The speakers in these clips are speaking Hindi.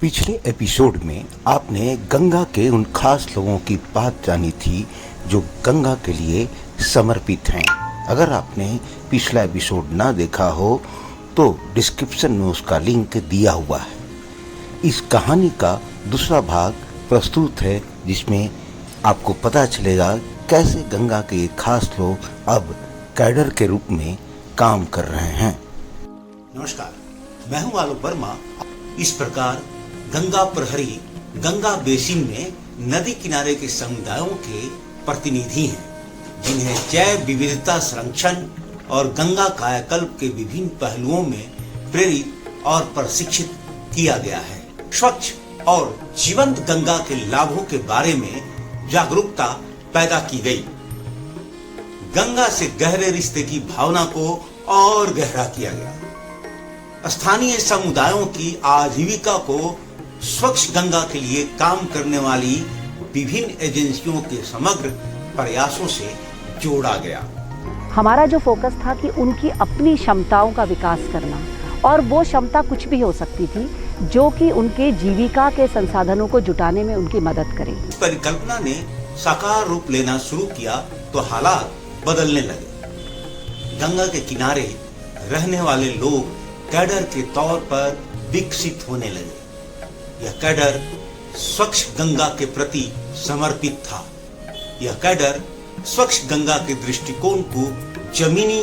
पिछले एपिसोड में आपने गंगा के उन खास लोगों की बात जानी थी जो गंगा के लिए समर्पित हैं। अगर आपने पिछला एपिसोड ना देखा हो तो डिस्क्रिप्शन में उसका लिंक दिया हुआ है। इस कहानी का दूसरा भाग प्रस्तुत है जिसमें आपको पता चलेगा कैसे गंगा के ये खास लोग अब कैडर के रूप में काम कर रहे हैं। नमस्कार, मैं हूं आलोक वर्मा। इस प्रकार गंगा प्रहरी गंगा बेसिन में नदी किनारे के समुदायों के प्रतिनिधि हैं, जिन्हें जैव विविधता संरक्षण और गंगा कायाकल्प के विभिन्न पहलुओं में प्रेरित और प्रशिक्षित किया गया है। स्वच्छ और जीवंत गंगा के लाभों के बारे में जागरूकता पैदा की गई। गंगा से गहरे रिश्ते की भावना को और गहरा किया गया। स्थानीय समुदायों की आजीविका को स्वच्छ गंगा के लिए काम करने वाली विभिन्न एजेंसियों के समग्र प्रयासों से जोड़ा गया। हमारा जो फोकस था कि उनकी अपनी क्षमताओं का विकास करना, और वो क्षमता कुछ भी हो सकती थी जो कि उनके जीविका के संसाधनों को जुटाने में उनकी मदद करे। परिकल्पना ने साकार रूप लेना शुरू किया तो हालात बदलने लगे। गंगा के किनारे रहने वाले लोग कैडर के तौर पर विकसित होने लगे। यह कैडर स्वच्छ गंगा के प्रति समर्पित था। यह कैडर स्वच्छ गंगा के दृष्टिकोण को जमीनी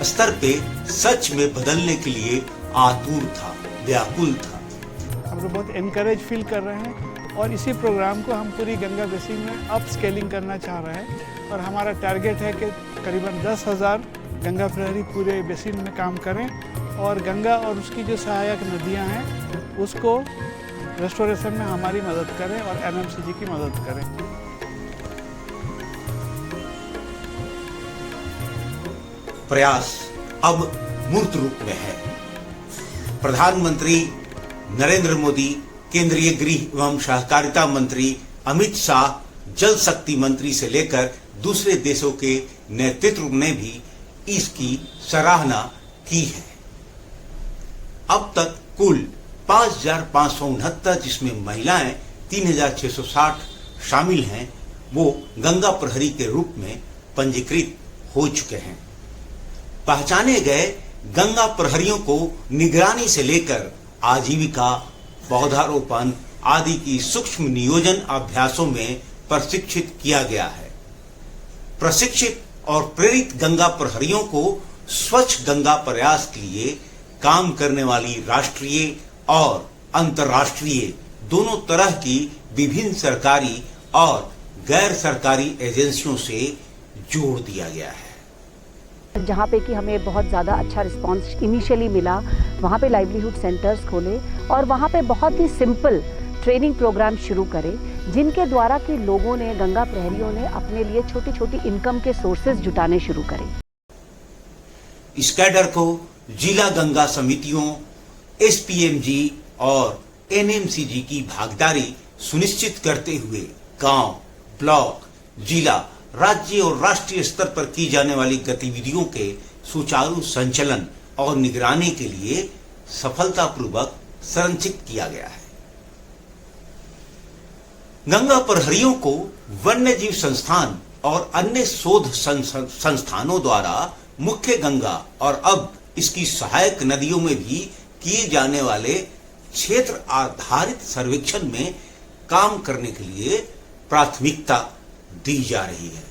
स्तर पे सच में बदलने के लिए आतुर था, व्याकुल था। हम लोग बहुत एनकरेज फील कर रहे हैं और इसी प्रोग्राम को हम पूरी गंगा बेसिन में अप स्केलिंग करना चाह रहे हैं और हमारा टारगेट है कि करीबन 10,000 गंगा प्रहरी पूरे बेसिन में काम करें और गंगा और उसकी जो सहायक नदियां हैं उसको रेस्टोरेशन में हमारी मदद करें और एमएमसीजी की मदद करें। प्रयास अब मूर्त रूप में है। प्रधानमंत्री नरेंद्र मोदी, केंद्रीय गृह एवं सहकारिता मंत्री अमित शाह, जल शक्ति मंत्री से लेकर दूसरे देशों के नेतृत्व ने भी इसकी सराहना की है। अब तक कुल 5,569, जिसमें महिलाएं 3,660 शामिल हैं, वो गंगा प्रहरी के रूप में पंजीकृत हो चुके हैं। पहचाने गए गंगा प्रहरियों को निगरानी से लेकर आजीविका, पौधारोपण आदि की सूक्ष्म नियोजन अभ्यासों में प्रशिक्षित किया गया है। प्रशिक्षित और प्रेरित गंगा प्रहरियों को स्वच्छ गंगा प्रयास के लिए काम करने वाली राष्ट्रीय और अंतर्राष्ट्रीय दोनों तरह की विभिन्न सरकारी और गैर सरकारी एजेंसियों से जोड़ दिया गया है। जहाँ पे कि हमें बहुत ज़्यादा अच्छा रिस्पांस इनिशियली मिला, वहाँ पे लाइवलीहुड सेंटर्स खोले और वहाँ पे बहुत ही सिंपल ट्रेनिंग प्रोग्राम शुरू करे, जिनके द्वारा कि लोगों ने, गंगा प्रहरियों ने अपने लिए छोटी छोटी इनकम के सोर्सेज जुटाने शुरू करे। इस कैडर को जिला गंगा समितियों, एसपीएमजी और एनएमसीजी की भागीदारी सुनिश्चित करते हुए गांव, ब्लॉक, जिला, राज्य और राष्ट्रीय स्तर पर की जाने वाली गतिविधियों के सुचारू संचालन और निगरानी के लिए सफलतापूर्वक संरचित किया गया है। गंगा प्रहरियों को वन्यजीव संस्थान और अन्य शोध संस्थानों द्वारा मुख्य गंगा और अब इसकी सहायक नदियों में भी किए जाने वाले क्षेत्र आधारित सर्वेक्षण में काम करने के लिए प्राथमिकता दी जा रही है।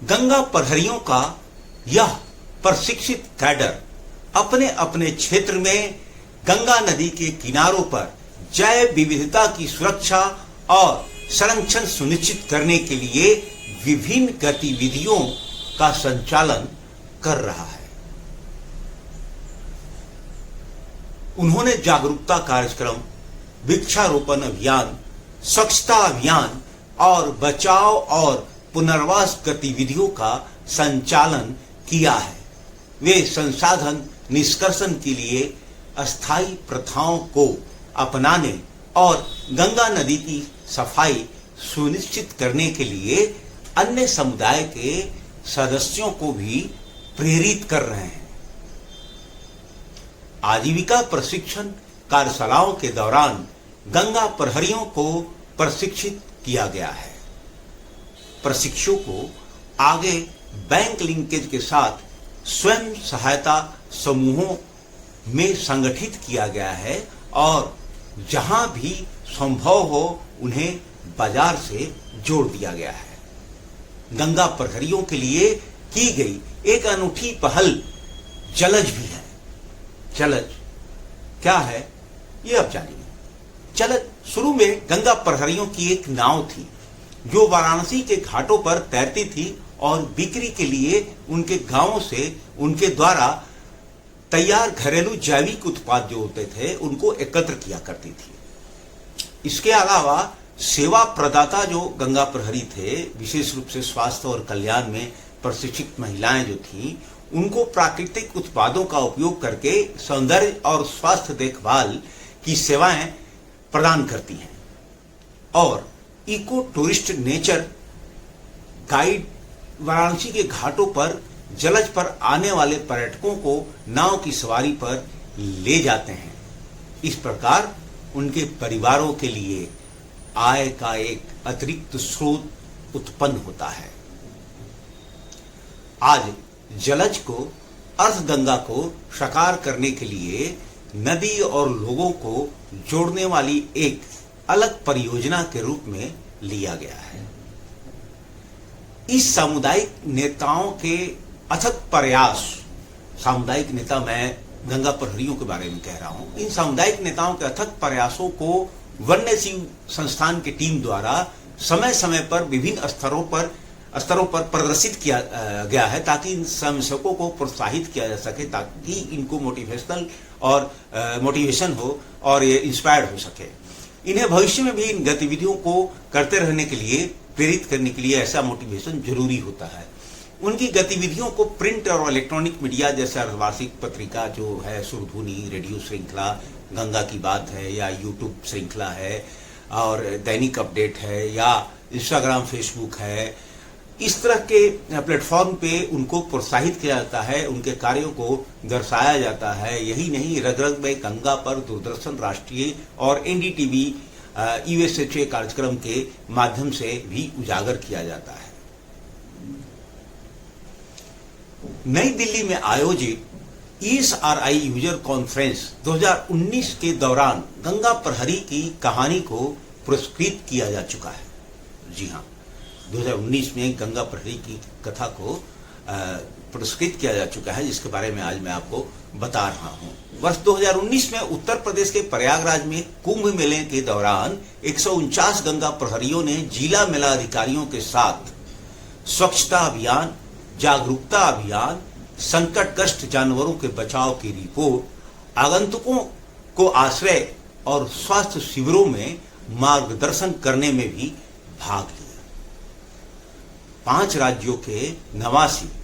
गंगा प्रहरियों का यह प्रशिक्षित कैडर अपने अपने क्षेत्र में गंगा नदी के किनारों पर जैव विविधता की सुरक्षा और संरक्षण सुनिश्चित करने के लिए विभिन्न गतिविधियों का संचालन कर रहा है। उन्होंने जागरूकता कार्यक्रम, वृक्षारोपण अभियान, स्वच्छता अभियान और बचाव और पुनर्वास गतिविधियों का संचालन किया है। वे संसाधन निष्कर्षण के लिए अस्थायी प्रथाओं को अपनाने और गंगा नदी की सफाई सुनिश्चित करने के लिए अन्य समुदाय के सदस्यों को भी प्रेरित कर रहे हैं। आजीविका प्रशिक्षण कार्यशालाओं के दौरान गंगा प्रहरियों को प्रशिक्षित किया गया है। प्रशिक्षुओं को आगे बैंक लिंकेज के साथ स्वयं सहायता समूहों में संगठित किया गया है और जहां भी संभव हो उन्हें बाजार से जोड़ दिया गया है। गंगा प्रहरियों के लिए की गई एक अनूठी पहल जलज भी है। जलज क्या है ये अब जानिए। जलज शुरू में गंगा प्रहरियों की एक नाव थी जो वाराणसी के घाटों पर तैरती थी और बिक्री के लिए उनके गांवों से उनके द्वारा तैयार घरेलू जैविक उत्पाद जो होते थे उनको एकत्र किया करती थी। इसके अलावा सेवा प्रदाता जो गंगा प्रहरी थे, विशेष रूप से स्वास्थ्य और कल्याण में प्रशिक्षित महिलाएं जो थीं, उनको प्राकृतिक उत्पादों का उपयोग करके सौंदर्य और स्वास्थ्य देखभाल की सेवाएं प्रदान करती हैं और eco tourist nature guide Varanasi के घाटों पर जलज पर आने वाले पर्यटकों को नाव की सवारी पर ले जाते हैं। इस प्रकार उनके परिवारों के लिए आय का एक अतिरिक्त स्रोत उत्पन्न होता है। आज जलज को अर्धगंगा को साकार करने के लिए नदी और लोगों को जोड़ने वाली एक अलग परियोजना के रूप में लिया गया है। इस सामुदायिक नेताओं के अथक प्रयास, सामुदायिक नेता मैं गंगा प्रहरियों के बारे में कह रहा हूं, इन सामुदायिक नेताओं के अथक प्रयासों को वन्य जीव संस्थान की टीम द्वारा समय समय पर विभिन्न स्तरों पर प्रदर्शित किया गया है ताकि इन स्वयंसेवकों को प्रोत्साहित किया जा सके, ताकि इनको मोटिवेशन हो और ये इंस्पायर्ड हो सके। इन्हें भविष्य में भी इन गतिविधियों को करते रहने के लिए प्रेरित करने के लिए ऐसा मोटिवेशन जरूरी होता है। उनकी गतिविधियों को प्रिंट और इलेक्ट्रॉनिक मीडिया जैसे अर्धवार्षिक पत्रिका जो है, सुरधुनी, रेडियो श्रृंखला गंगा की बात है, या यूट्यूब श्रृंखला है और दैनिक अपडेट है, या इंस्टाग्राम फेसबुक है, इस तरह के प्लेटफॉर्म पे उनको प्रोत्साहित किया जाता है, उनके कार्यों को दर्शाया जाता है। यही नहीं, रग रग में गंगा पर दूरदर्शन राष्ट्रीय और एनडीटीवी यूएसएचए कार्यक्रम के माध्यम से भी उजागर किया जाता है। नई दिल्ली में आयोजित ESRI यूजर कॉन्फ्रेंस 2019 के दौरान गंगा प्रहरी की कहानी को पुरस्कृत किया जा चुका है। जी हाँ, 2019 में गंगा प्रहरी की कथा को पुरस्कृत किया जा चुका है, जिसके बारे में आज मैं आपको बता रहा हूँ। वर्ष 2019 में उत्तर प्रदेश के प्रयागराज में कुंभ मेले के दौरान 149 गंगा प्रहरियों ने जिला मेला अधिकारियों के साथ स्वच्छता अभियान, जागरूकता अभियान, संकटग्रस्त जानवरों के बचाव की रिपोर्ट, आगंतुकों को आश्रय और स्वास्थ्य शिविरों में मार्गदर्शन करने में भी भाग लिया। 5 राज्यों के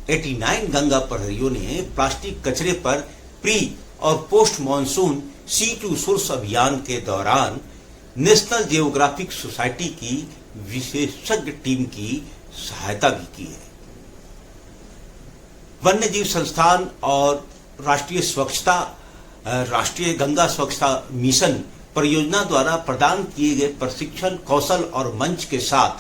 89 गंगा प्रहरियों ने प्लास्टिक कचरे पर प्री और post monsoon sea to source अभियान के दौरान नेशनल जियोग्राफिक सोसाइटी की विशेषज्ञ टीम की सहायता भी की है। वन्य जीव संस्थान और राष्ट्रीय गंगा स्वच्छता मिशन परियोजना द्वारा प्रदान किए गए प्रशिक्षण, कौशल और मंच के साथ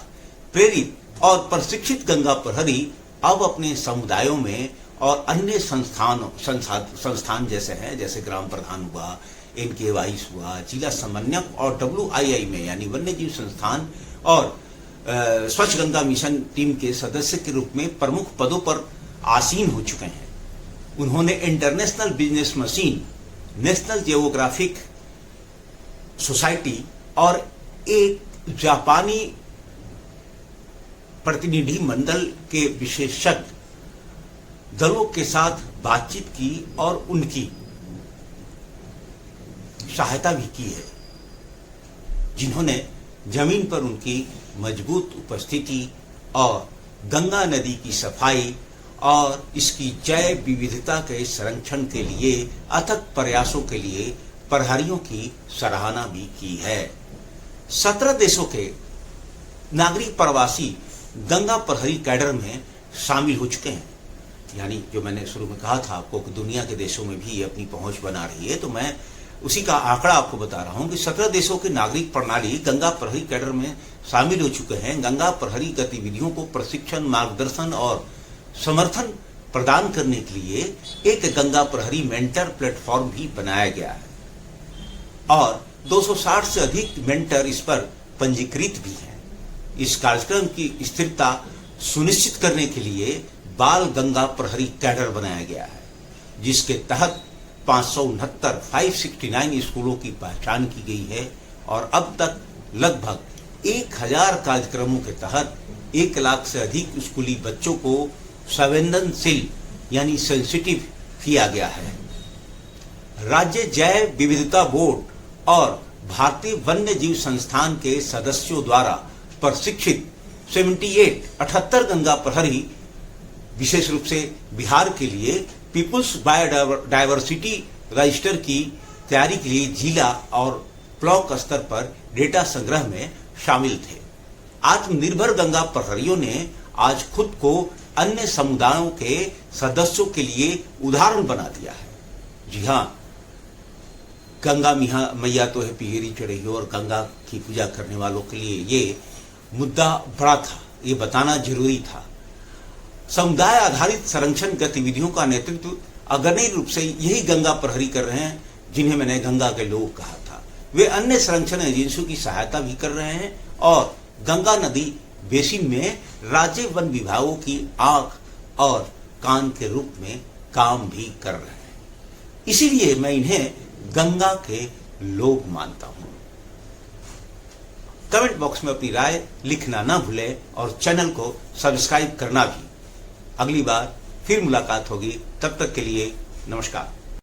प्रेरित और प्रशिक्षित गंगा प्रहरी अब अपने समुदायों में और अन्य संस्थान जैसे हैं, जैसे ग्राम प्रधान हुआ, NKYs हुआ, जिला समन्वयक और WII में यानी वन्य जीव संस्थान और स्वच्छ गंगा मिशन टीम के सदस्य के रूप में प्रमुख पदों पर आसीन हो चुके हैं। उन्होंने international business machine, national geographic society और एक जापानी प्रतिनिधि मंडल के विशेषज्ञ दलों के साथ बातचीत की और उनकी सहायता भी की है, जिन्होंने जमीन पर उनकी मजबूत उपस्थिति और गंगा नदी की सफाई और इसकी जैव विविधता के संरक्षण के लिए अथक प्रयासों के लिए प्रहरियों की सराहना भी की है। 17 देशों के नागरिक प्रवासी गंगा प्रहरी कैडर में शामिल हो चुके हैं। यानी जो मैंने शुरू में कहा था आपको कि दुनिया के देशों में भी ये अपनी पहुंच बना रही है, तो मैं उसी का आंकड़ा आपको बता रहा हूं कि 17 देशों की नागरिक प्रणाली गंगा प्रहरी कैडर में शामिल हो चुके हैं। गंगा प्रहरी गतिविधियों को प्रशिक्षण, मार्गदर्शन और समर्थन प्रदान करने के लिए एक गंगा प्रहरी मेंटर प्लेटफॉर्म भी बनाया गया है और 260 से अधिक मेंटर इस पर पंजीकृत भी हैं। इस कार्यक्रम की स्थिरता सुनिश्चित करने के लिए बाल गंगा प्रहरी कैडर बनाया गया है, जिसके तहत 569 स्कूलों की पहचान की गई है और अब तक लगभग 1000 कार्यक्रमों के तहत 1 लाख से अधिक स्कूली बच्चों को संवेदनशील यानी सेंसिटिव किया गया है। राज्य जैव विविधता बोर्ड और भारतीय वन्य जीव संस्थान के सदस्यों द्वारा प्रशिक्षित 78 गंगा प्रहरी विशेष रूप से बिहार के लिए पीपुल्स बायोडायवर्सिटी रजिस्टर की तैयारी के लिए जिला और ब्लॉक स्तर पर डेटा संग्रह में शामिल थे। आत्मनिर्भर गंगा प्रहरियों ने आज खुद को अन्य समुदायों के सदस्यों के लिए उदाहरण बना दिया है। जी हाँ, गंगा मैया तो है पियरी चढ़ी और गंगा की पूजा करने वालों के लिए ये मुद्दा बड़ा था, ये बताना जरूरी था। समुदाय आधारित संरक्षण गतिविधियों का नेतृत्व अग्रणी रूप से यही गंगा प्रहरी कर रहे हैं, जिन्हें मैंने गंगा के लोग कहा था। वे अन्य संरक्षण एजेंसियों की सहायता भी कर रहे हैं और गंगा नदी बेसिन में राज्य वन विभागों की आंख और कान के रूप में काम भी कर रहे हैं। इसीलिए मैं इन्हें गंगा के लोग मानता हूं। कमेंट बॉक्स में अपनी राय लिखना ना भूलें और चैनल को सब्सक्राइब करना भी। अगली बार फिर मुलाकात होगी, तब तक के लिए नमस्कार।